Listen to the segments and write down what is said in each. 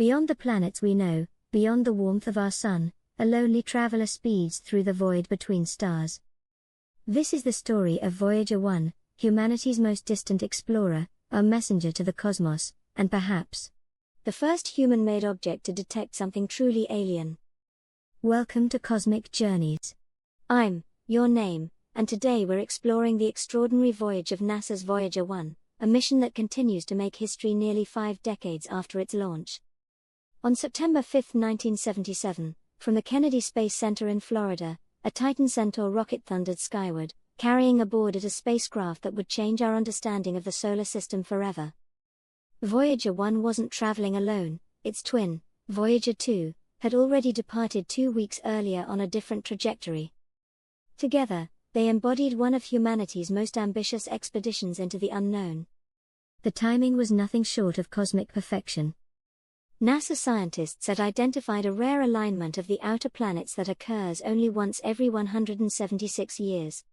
Beyond the planets we know, beyond the warmth of our sun, a lonely traveler speeds through the void between stars. This is the story of Voyager 1, humanity's most distant explorer, our messenger to the cosmos, and perhaps the first human-made object to detect something truly alien. Welcome to Cosmic Journeys. I'm your name, and today we're exploring the extraordinary voyage of NASA's Voyager 1, a mission that continues to make history nearly 5 decades after its launch. On September 5, 1977, from the Kennedy Space Center in Florida, a Titan Centaur rocket thundered skyward, carrying aboard it a spacecraft that would change our understanding of the solar system forever. Voyager 1 wasn't traveling alone. Its twin, Voyager 2, had already departed 2 weeks earlier on a different trajectory. Together, they embodied one of humanity's most ambitious expeditions into the unknown. The timing was nothing short of cosmic perfection. NASA scientists had identified a rare alignment of the outer planets that occurs only once every 176 years.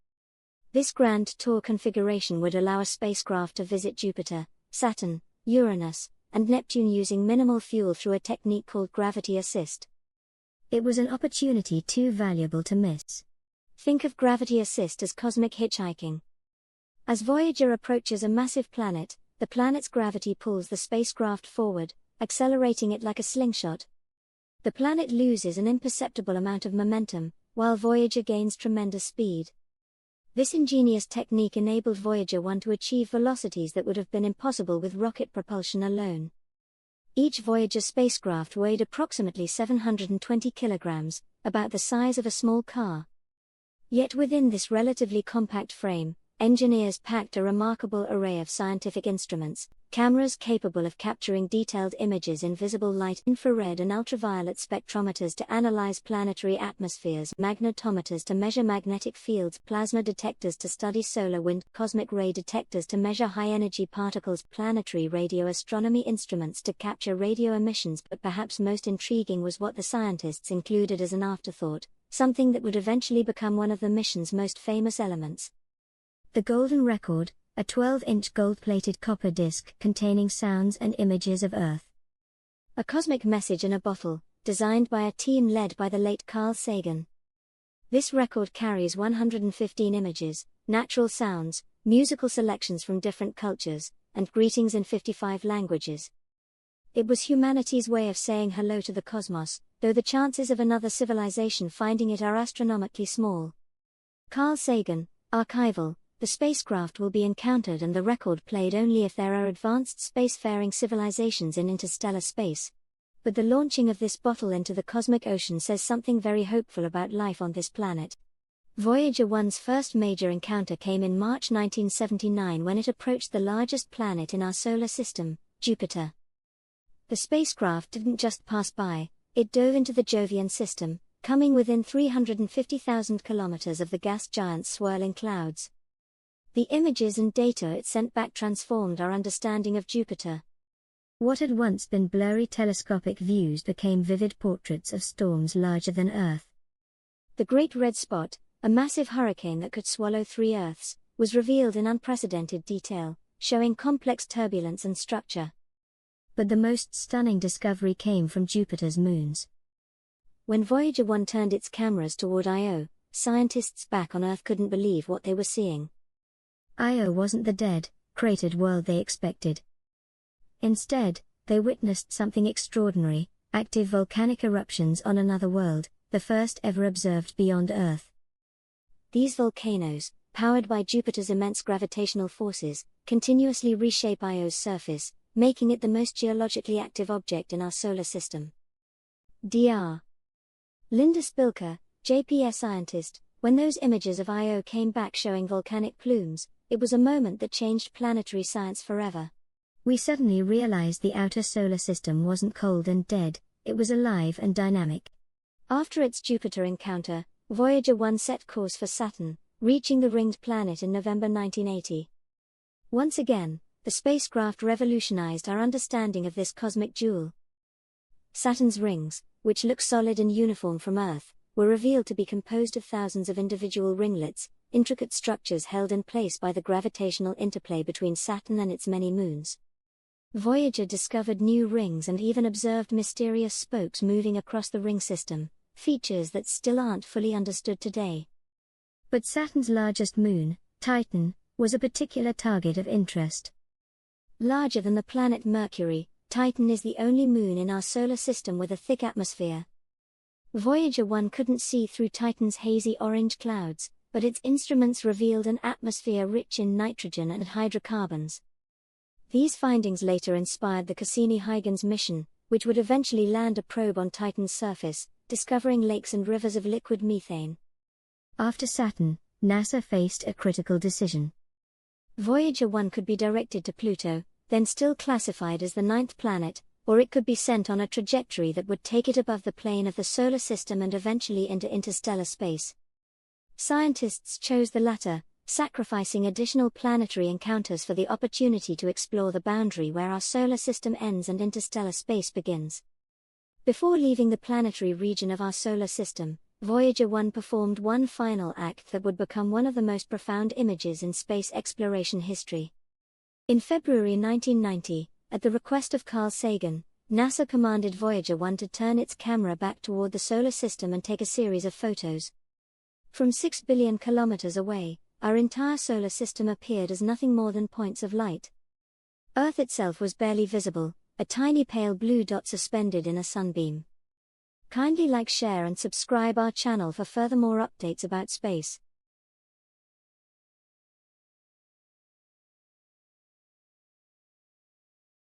This grand tour configuration would allow a spacecraft to visit Jupiter, Saturn, Uranus, and Neptune using minimal fuel through a technique called gravity assist. It was an opportunity too valuable to miss. Think of gravity assist as cosmic hitchhiking. As Voyager approaches a massive planet, the planet's gravity pulls the spacecraft forward, accelerating it like a slingshot. The planet loses an imperceptible amount of momentum, while Voyager gains tremendous speed. This ingenious technique enabled Voyager 1 to achieve velocities that would have been impossible with rocket propulsion alone. Each Voyager spacecraft weighed approximately 720 kilograms, about the size of a small car. Yet within this relatively compact frame, engineers packed a remarkable array of scientific instruments: cameras capable of capturing detailed images in visible light, infrared and ultraviolet spectrometers to analyze planetary atmospheres, magnetometers to measure magnetic fields, plasma detectors to study solar wind, cosmic ray detectors to measure high-energy particles, planetary radio astronomy instruments to capture radio emissions. But perhaps most intriguing was what the scientists included as an afterthought, something that would eventually become one of the mission's most famous elements: the Golden Record, a 12-inch gold-plated copper disc containing sounds and images of Earth. A cosmic message in a bottle, designed by a team led by the late Carl Sagan. This record carries 115 images, natural sounds, musical selections from different cultures, and greetings in 55 languages. It was humanity's way of saying hello to the cosmos, though the chances of another civilization finding it are astronomically small. Carl Sagan, archival. The spacecraft will be encountered and the record played only if there are advanced spacefaring civilizations in interstellar space. But the launching of this bottle into the cosmic ocean says something very hopeful about life on this planet. Voyager 1's first major encounter came in March 1979 when it approached the largest planet in our solar system, Jupiter. The spacecraft didn't just pass by, it dove into the Jovian system, coming within 350,000 kilometers of the gas giant's swirling clouds. The images and data it sent back transformed our understanding of Jupiter. What had once been blurry telescopic views became vivid portraits of storms larger than Earth. The Great Red Spot, a massive hurricane that could swallow 3 Earths, was revealed in unprecedented detail, showing complex turbulence and structure. But the most stunning discovery came from Jupiter's moons. When Voyager 1 turned its cameras toward Io, scientists back on Earth couldn't believe what they were seeing. Io wasn't the dead, cratered world they expected. Instead, they witnessed something extraordinary: active volcanic eruptions on another world, the first ever observed beyond Earth. These volcanoes, powered by Jupiter's immense gravitational forces, continuously reshape Io's surface, making it the most geologically active object in our solar system. Dr. Linda Spilker, JPS scientist. When those images of Io came back showing volcanic plumes, it was a moment that changed planetary science forever. We suddenly realized the outer solar system wasn't cold and dead, it was alive and dynamic. After its Jupiter encounter, Voyager 1 set course for Saturn, reaching the ringed planet in November 1980. Once again, the spacecraft revolutionized our understanding of this cosmic jewel. Saturn's rings, which look solid and uniform from Earth, were revealed to be composed of thousands of individual ringlets, intricate structures held in place by the gravitational interplay between Saturn and its many moons. Voyager discovered new rings and even observed mysterious spokes moving across the ring system, features that still aren't fully understood today. But Saturn's largest moon, Titan, was a particular target of interest. Larger than the planet Mercury, Titan is the only moon in our solar system with a thick atmosphere. Voyager 1 couldn't see through Titan's hazy orange clouds, but its instruments revealed an atmosphere rich in nitrogen and hydrocarbons. These findings later inspired the Cassini-Huygens mission, which would eventually land a probe on Titan's surface, discovering lakes and rivers of liquid methane. After Saturn, NASA faced a critical decision. Voyager 1 could be directed to Pluto, then still classified as the 9th planet, or it could be sent on a trajectory that would take it above the plane of the solar system and eventually into interstellar space. Scientists chose the latter, sacrificing additional planetary encounters for the opportunity to explore the boundary where our solar system ends and interstellar space begins. Before leaving the planetary region of our solar system, Voyager 1 performed one final act that would become one of the most profound images in space exploration history. In February 1990, at the request of Carl Sagan, NASA commanded Voyager 1 to turn its camera back toward the solar system and take a series of photos. From 6 billion kilometers away, our entire solar system appeared as nothing more than points of light. Earth itself was barely visible, a tiny pale blue dot suspended in a sunbeam. Kindly like, share and subscribe our channel for further more updates about space.